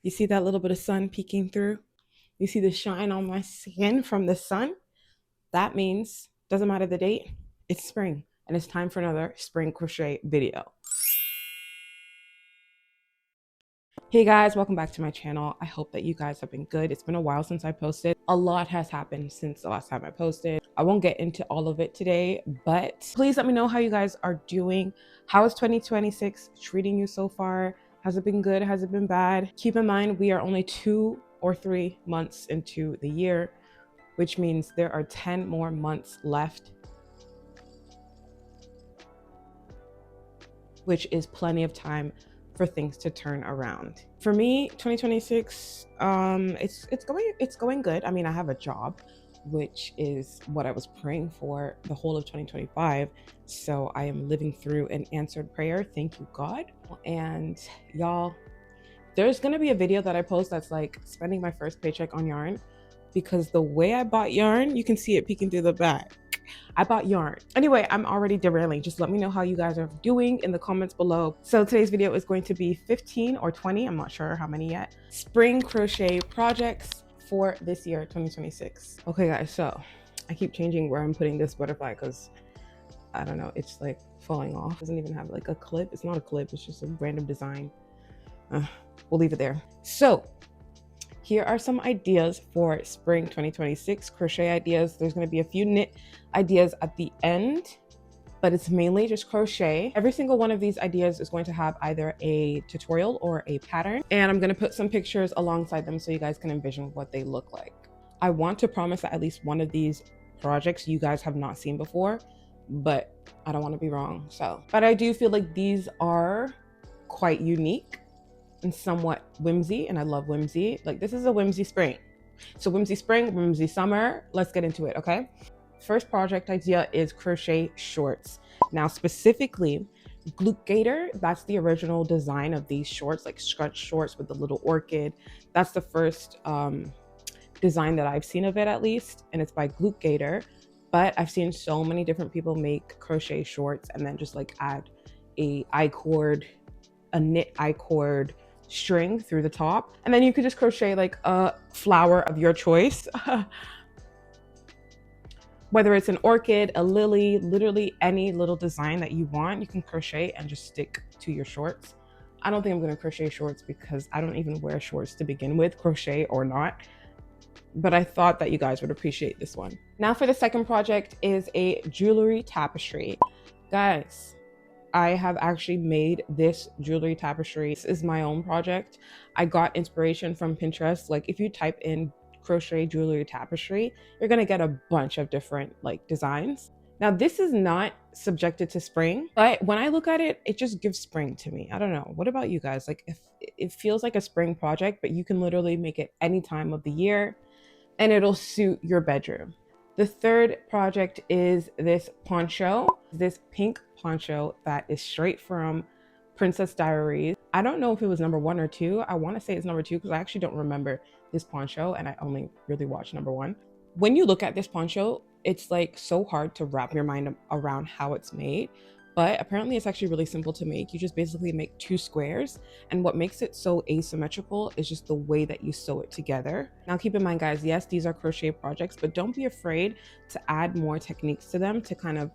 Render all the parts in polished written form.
You see that little bit of sun peeking through? You see the shine on my skin from the sun? That means, doesn't matter the date, it's spring and it's time for another spring crochet video. Hey guys, welcome back to my channel. I hope that you guys have been good. It's been a while since I posted. A lot has happened since the last time I posted. I won't get into all of it today, but please let me know how you guys are doing. How is 2026 treating you so far? Has it been good? Has it been bad? Keep in mind, we are only 2 or 3 months into the year, which means there are 10 more months left, which is plenty of time for things to turn around. For me, 2026, it's going good. I mean, I have a job, which is what I was praying for the whole of 2025. So I am living through an answered prayer. Thank you, God. And y'all, there's gonna be a video that I post that's like spending my first paycheck on yarn, because the way I bought yarn, you can see it peeking through the back. I bought yarn. Anyway, I'm already derailing. Just let me know how you guys are doing in the comments below. So today's video is going to be 15 or 20, I'm not sure how many yet, spring crochet projects for this year, 2026. Okay guys, so I keep changing where I'm putting this butterfly because I don't know, it's like falling off. It doesn't even have like a clip. It's not a clip, it's just a random design. We'll leave it there. So here are some ideas for spring 2026 crochet ideas. There's going to be a few knit ideas at the end, but it's mainly just crochet. Every single one of these ideas is going to have either a tutorial or a pattern, and I'm going to put some pictures alongside them so you guys can envision what they look like. I want to promise that at least one of these projects you guys have not seen before, but I don't want to be wrong. But I do feel like these are quite unique and somewhat whimsy, and I love whimsy. Like, this is a whimsy spring. So whimsy spring, whimsy summer. Let's get into it, okay? First project idea is crochet shorts. Now, specifically, glute gaiter, that's the original design of these shorts, like stretch shorts with the little orchid. That's the first design that I've seen of it, at least, and it's by Glute Gaiter. But I've seen so many different people make crochet shorts and then just like add a knit I-cord string through the top, and then you could just crochet like a flower of your choice. Whether it's an orchid, a lily, literally any little design that you want, you can crochet and just stick to your shorts. I don't think I'm going to crochet shorts because I don't even wear shorts to begin with, crochet or not, but I thought that you guys would appreciate this one. Now for the second project is a jewelry tapestry. Guys, I have actually made this jewelry tapestry. This is my own project. I got inspiration from Pinterest. Like, if you type in crochet jewelry tapestry, you're gonna get a bunch of different like designs. Now, this is not subjected to spring, but when I look at it, it just gives spring to me. I don't know. What about you guys? Like, if it feels like a spring project, but you can literally make it any time of the year and it'll suit your bedroom. The third project is this poncho, this pink poncho that is straight from Princess Diaries. I don't know if it was number 1 or 2. I want to say it's number 2 because I actually don't remember this poncho and I only really watched number 1. When you look at this poncho, it's like so hard to wrap your mind around how it's made, but apparently it's actually really simple to make. You just basically make 2 squares, and what makes it so asymmetrical is just the way that you sew it together. Now keep in mind, guys, yes, these are crochet projects, but don't be afraid to add more techniques to them to kind of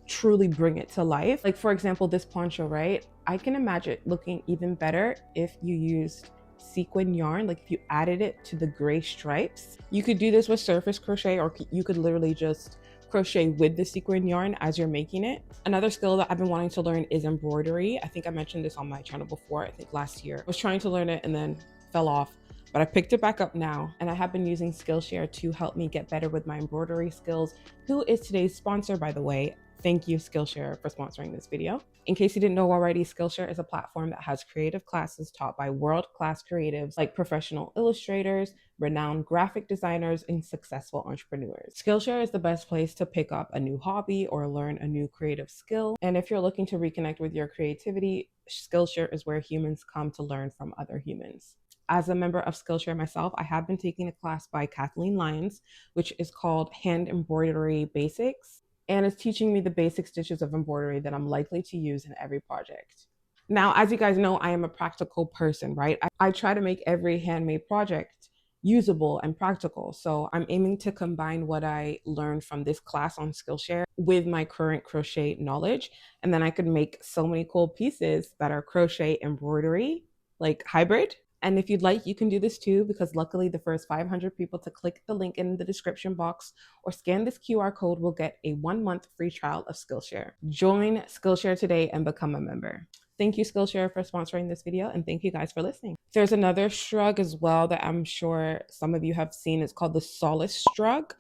truly bring it to life. Like, for example, this poncho, right? I can imagine it looking even better if you used sequin yarn, like if you added it to the gray stripes. You could do this with surface crochet, or you could literally just crochet with the sequin yarn as you're making it. Another skill that I've been wanting to learn is embroidery. I think I mentioned this on my channel before. I think last year I was trying to learn it and then fell off, but I picked it back up now, and I have been using Skillshare to help me get better with my embroidery skills. Who is today's sponsor, by the way? Thank you, Skillshare, for sponsoring this video. In case you didn't know already, Skillshare is a platform that has creative classes taught by world-class creatives like professional illustrators, renowned graphic designers, and successful entrepreneurs. Skillshare is the best place to pick up a new hobby or learn a new creative skill. And if you're looking to reconnect with your creativity, Skillshare is where humans come to learn from other humans. As a member of Skillshare myself, I have been taking a class by Kathleen Lyons, which is called Hand Embroidery Basics, and it's teaching me the basic stitches of embroidery that I'm likely to use in every project. Now, as you guys know, I am a practical person, right? I try to make every handmade project usable and practical. So I'm aiming to combine what I learned from this class on Skillshare with my current crochet knowledge. And then I could make so many cool pieces that are crochet embroidery, like hybrid. And if you'd like, you can do this too, because luckily the first 500 people to click the link in the description box or scan this QR code will get a 1-month free trial of Skillshare. Join Skillshare today and become a member. Thank you, Skillshare, for sponsoring this video, and thank you guys for listening. There's another shrug as well that I'm sure some of you have seen. It's called the Solace Shrug.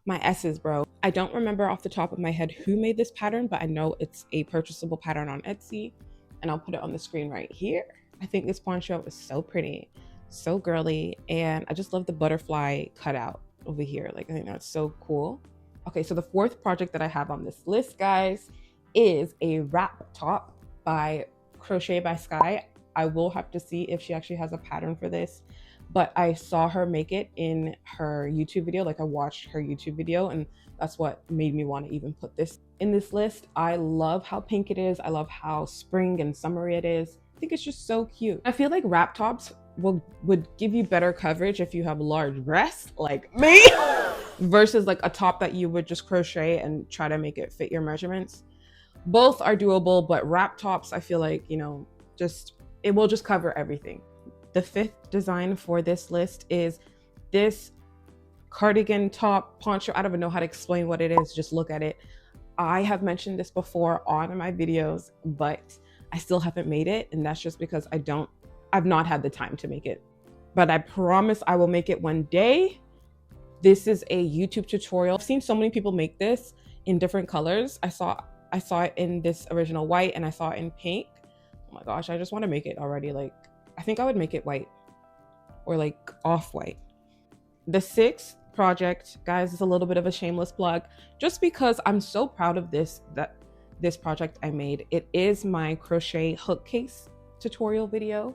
My S's, bro. I don't remember off the top of my head who made this pattern, but I know it's a purchasable pattern on Etsy, and I'll put it on the screen right here. I think this poncho is so pretty, so girly, and I just love the butterfly cutout over here. Like, I think that's so cool. Okay, so the fourth project that I have on this list, guys, is a wrap top by Crochet by Sky. I will have to see if she actually has a pattern for this, but I saw her make it in her YouTube video. Like, I watched her YouTube video, and that's what made me want to even put this in this list. I love how pink it is. I love how spring and summery it is. I think it's just so cute. I feel like wrap tops would give you better coverage if you have large breasts like me versus like a top that you would just crochet and try to make it fit your measurements. Both are doable, but wrap tops, I feel like, you know, it will just cover everything. The fifth design for this list is this cardigan top poncho. I don't even know how to explain what it is. Just look at it. I have mentioned this before on my videos, but I still haven't made it. And that's just because I've not had the time to make it, but I promise I will make it one day. This is a YouTube tutorial. I've seen so many people make this in different colors. I saw it in this original white, and I saw it in pink. Oh my gosh, I just want to make it already. Like, I think I would make it white or like off-white. The sixth project, guys, is a little bit of a shameless plug, just because I'm so proud of this project I made. It is my crochet hook case tutorial video.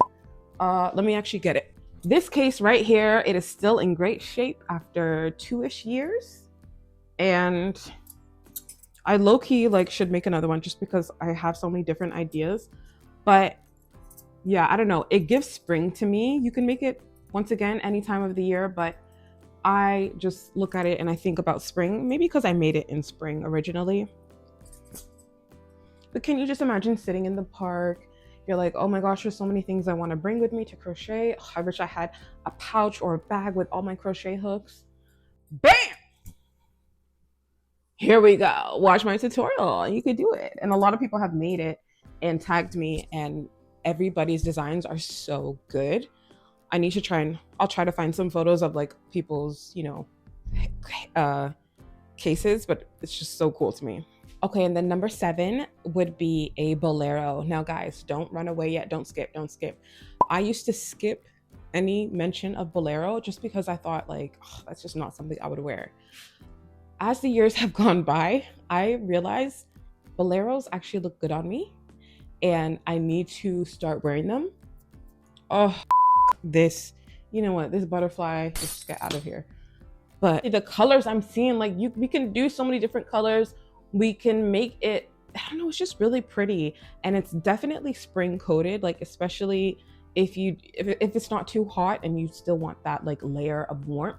Let me actually get it. This case right here, it is still in great shape after 2-ish years, and I low-key like should make another one just because I have so many different ideas. But yeah, I don't know, it gives spring to me. You can make it once again any time of the year, but I just look at it and I think about spring, maybe because I made it in spring originally. But can you just imagine sitting in the park? You're like, oh my gosh, there's so many things I want to bring with me to crochet. Oh, I wish I had a pouch or a bag with all my crochet hooks. Bam! Here we go. Watch my tutorial. You could do it. And a lot of people have made it and tagged me, and everybody's designs are so good. I need to I'll try to find some photos of like people's, you know, cases, but it's just so cool to me. Okay, and then number 7 would be a bolero. Now guys, don't run away yet. Don't skip. I used to skip any mention of bolero just because I thought like, oh, that's just not something I would wear. As the years have gone by, I realized boleros actually look good on me, and I need to start wearing them. Oh, this, you know what, this butterfly, just get out of here. But the colors I'm seeing, like we can do so many different colors. We can make it, I don't know, it's just really pretty, and it's definitely spring coated, like especially if it's not too hot and you still want that like layer of warmth.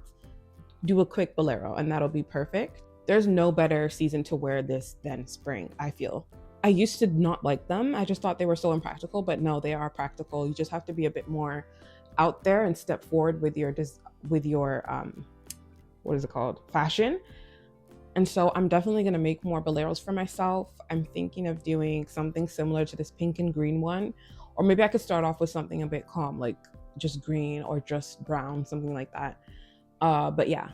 Do a quick bolero and that'll be perfect. There's no better season to wear this than spring, I feel. I used to not like them. I just thought they were so impractical, but no, they are practical. You just have to be a bit more out there and step forward with your what is it called? Fashion. And so I'm definitely gonna make more boleros for myself. I'm thinking of doing something similar to this pink and green one, or maybe I could start off with something a bit calm, like just green or just brown, something like that. But yeah,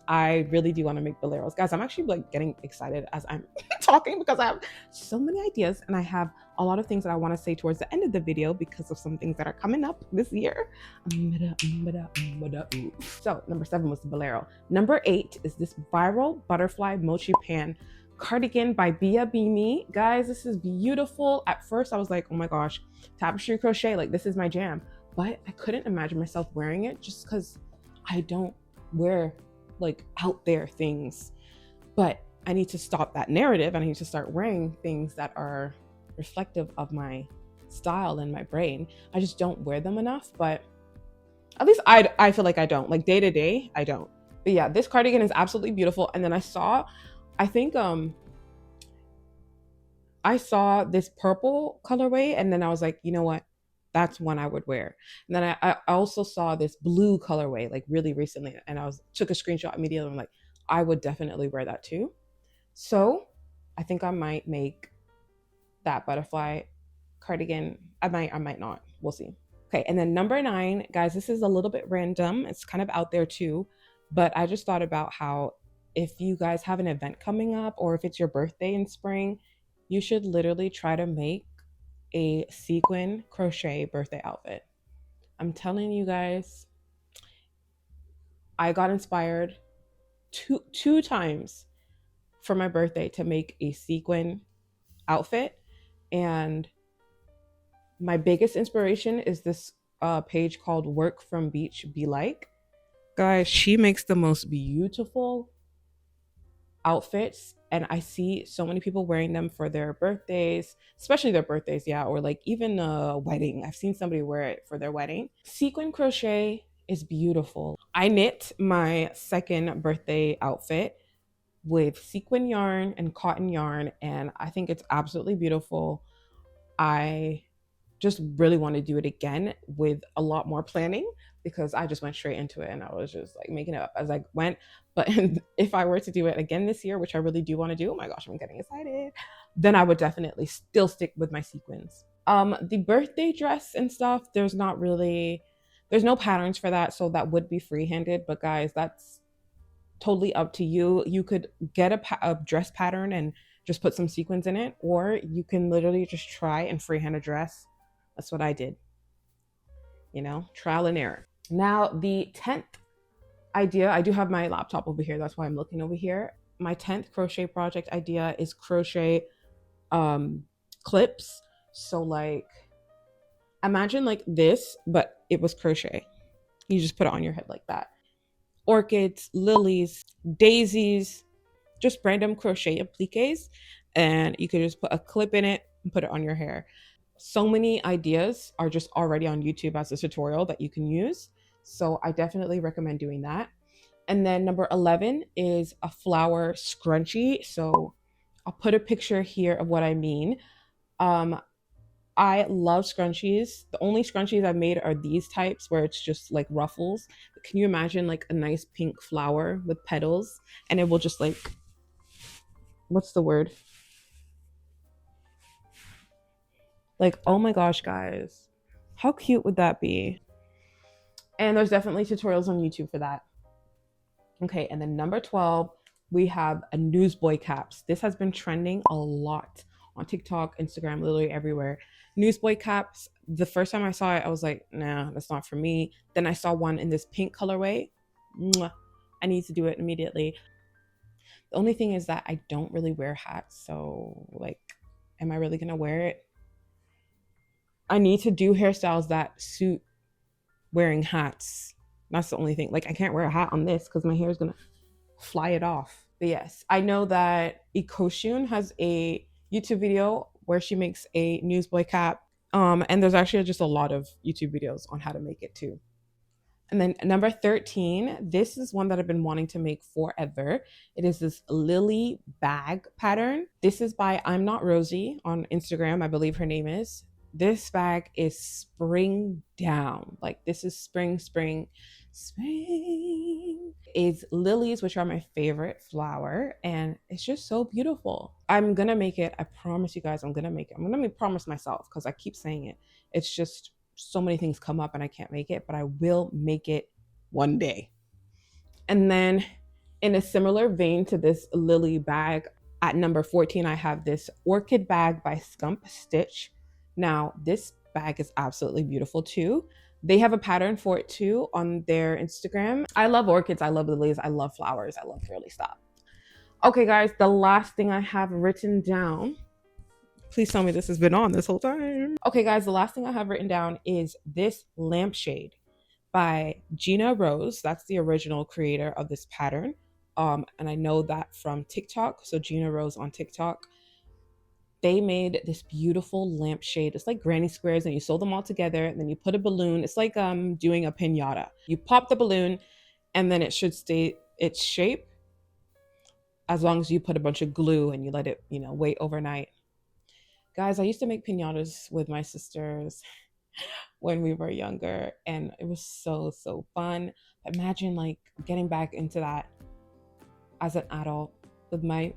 I really do want to make boleros. Guys, I'm actually like getting excited as I'm talking because I have so many ideas, and I have a lot of things that I want to say towards the end of the video because of some things that are coming up this year. So number 7 was the bolero. Number 8 is this viral butterfly mochi pan cardigan by Bia Bimi. Guys, this is beautiful. At first I was like, oh my gosh, tapestry crochet, like this is my jam. But I couldn't imagine myself wearing it just because I don't wear like out there things. But I need to stop that narrative, and I need to start wearing things that are reflective of my style and my brain. I just don't wear them enough, but at least I feel like I don't. Like day to day, I don't. But yeah, this cardigan is absolutely beautiful. And then I think I saw this purple colorway, and then I was like, you know what? That's one I would wear. And then I also saw this blue colorway like really recently, and I was took a screenshot immediately. I'm like, I would definitely wear that too. So I think I might make that butterfly cardigan. I might not. We'll see. Okay, and then number 9, guys, this is a little bit random. It's kind of out there too, but I just thought about how if you guys have an event coming up or if it's your birthday in spring, you should literally try to make a sequin crochet birthday outfit. I'm telling you guys, I got inspired two times for my birthday to make a sequin outfit, and my biggest inspiration is this page called Work from Beach Be Like. Guys, she makes the most beautiful outfits, and I see so many people wearing them for their birthdays, especially their birthdays, yeah, or like even a wedding. I've seen somebody wear it for their wedding. Sequin crochet is beautiful. I knit my second birthday outfit with sequin yarn and cotton yarn, and I think it's absolutely beautiful. I just really want to do it again with a lot more planning because I just went straight into it and I was just like making it up as I went. But if I were to do it again this year, which I really do want to do, oh my gosh, I'm getting excited, then I would definitely still stick with my sequins. The birthday dress and stuff, there's no patterns for that, so that would be free-handed. But guys, that's totally up to you. You could get a dress pattern and just put some sequins in it, or you can literally just try and freehand a dress. That's what I did. Trial and error. Now, the 10th idea, I do have my laptop over here. That's why I'm looking over here. My 10th crochet project idea is crochet clips. So like, imagine like this, but it was crochet. You just put it on your head like that. Orchids, lilies, daisies, just random crochet appliques. And you could just put a clip in it and put it on your hair. So many ideas are just already on YouTube as a tutorial that you can use. So I definitely recommend doing that. And then number 11 is a flower scrunchie. So I'll put a picture here of what I mean. I love scrunchies. The only scrunchies I've made are these types where it's just like ruffles. But can you imagine like a nice pink flower with petals, and it will just like, what's the word? Like, oh my gosh, guys, how cute would that be? And there's definitely tutorials on YouTube for that. Okay, and then number 12, we have a newsboy caps. This has been trending a lot on TikTok, Instagram, literally everywhere. Newsboy caps, the first time I saw it, I was like, nah, that's not for me. Then I saw one in this pink colorway. Mwah, I need to do it immediately. The only thing is that I don't really wear hats, so like, am I really gonna wear it? I need to do hairstyles that suit wearing hats. That's the only thing. Like, I can't wear a hat on this because my hair is gonna fly it off. But yes, I know that Ikoshun has a YouTube video where she makes a newsboy cap. And there's actually just a lot of YouTube videos on how to make it too. And then number 13, this is one that I've been wanting to make forever. It is this lily bag pattern. This is by I'm Not Rosie on Instagram, I believe her name is. This bag is spring down. Like, this is spring. It's lilies, which are my favorite flower, and it's just so beautiful. I'm gonna make it. I promise you guys, I'm gonna make it. I'm gonna promise myself because I keep saying it. It's just so many things come up and I can't make it, but I will make it one day. And then in a similar vein to this lily bag, at number 14, I have this orchid bag by Scump Stitch. Now, this bag is absolutely beautiful too. They have a pattern for it too on their Instagram. I love orchids, I love lilies, I love flowers, I love girly stuff. Okay, guys, the last thing I have written down, please tell me this has been on this whole time. Okay, guys, the last thing I have written down is this lampshade by Gina Rose. That's the original creator of this pattern. And I know that from TikTok. So Gina Rose on TikTok. They made this beautiful lampshade. It's like granny squares, and you sew them all together, and then you put a balloon. It's like doing a piñata. You pop the balloon, and then it should stay its shape as long as you put a bunch of glue and you let it, wait overnight. Guys, I used to make piñatas with my sisters when we were younger, and it was so fun. Imagine like getting back into that as an adult with my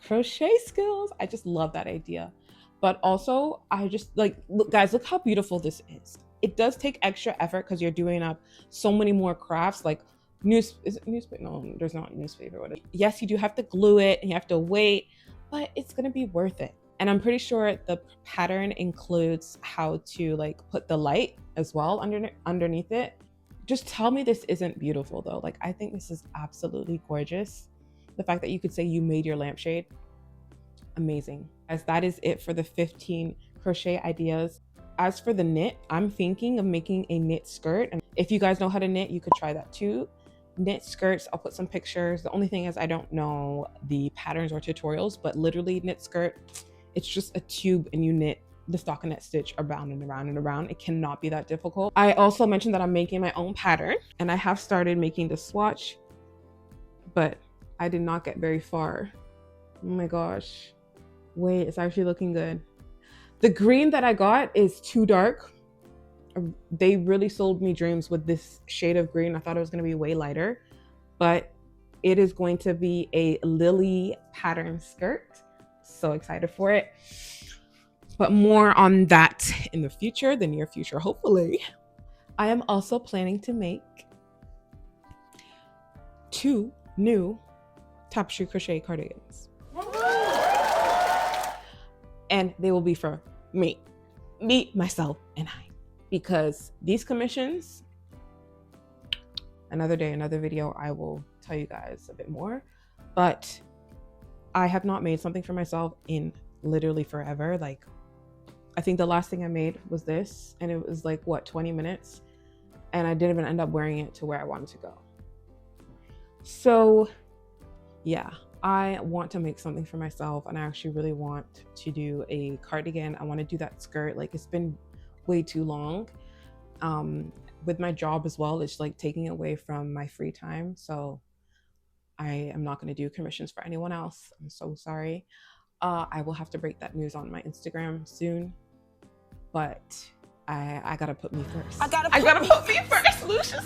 crochet skills. I just love that idea. But also, I just like, look, guys, look how beautiful this is. It does take extra effort because you're doing up so many more crafts, like is it newspaper? No, there's not newspaper. Yes, you do have to glue it and you have to wait, but it's gonna be worth it. And I'm pretty sure the pattern includes how to like put the light as well underneath it. Just tell me this isn't beautiful though. Like, I think this is absolutely gorgeous. The fact that you could say you made your lampshade, amazing. As that is it for the 15 crochet ideas. As for the knit, I'm thinking of making a knit skirt. And if you guys know how to knit, you could try that too. Knit skirts, I'll put some pictures. The only thing is I don't know the patterns or tutorials, but literally knit skirt, it's just a tube and you knit the stockinette stitch around and around and around. It cannot be that difficult. I also mentioned that I'm making my own pattern, and I have started making the swatch, but I did not get very far. Oh my gosh. Wait, it's actually looking good. The green that I got is too dark. They really sold me dreams with this shade of green. I thought it was going to be way lighter, but it is going to be a lily pattern skirt. So excited for it. But more on that in the future, the near future, hopefully. I am also planning to make 2 new tapestry crochet cardigans. And they will be for me, myself, and I. Because these commissions, another day, another video, I will tell you guys a bit more. But I have not made something for myself in literally forever. Like, I think the last thing I made was this, and it was like, what, 20 minutes? And I didn't even end up wearing it to where I wanted to go. So yeah, I want to make something for myself, and I actually really want to do a cardigan. I want to do that skirt. Like, it's been way too long. With my job as well, it's like taking away from my free time. So I am not going to do commissions for anyone else. I'm so sorry. I will have to break that news on my Instagram soon, but I gotta put me first. I gotta put me first, Lucius.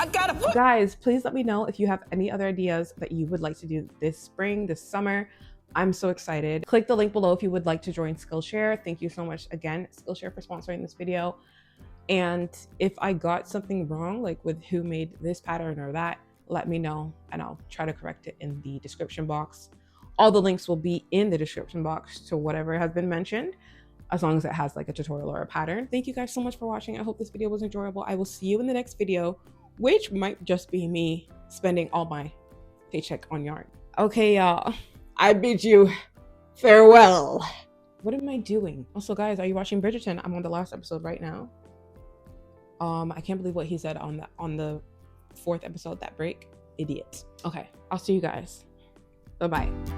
Guys, please let me know if you have any other ideas that you would like to do this spring, this summer. I'm so excited. Click the link below if you would like to join Skillshare. Thank you so much again, Skillshare, for sponsoring this video. And if I got something wrong, like with who made this pattern or that, let me know and I'll try to correct it in the description box. All the links will be in the description box to whatever has been mentioned, as long as it has like a tutorial or a pattern. Thank you guys so much for watching. I hope this video was enjoyable. I will see you in the next video, which might just be me spending all my paycheck on yarn. Okay, y'all, I bid you farewell. What am I doing? Also, guys, are you watching Bridgerton? I'm on the last episode right now. I can't believe what he said on the 4th episode, that break. Idiot. Okay, I'll see you guys. Bye-bye.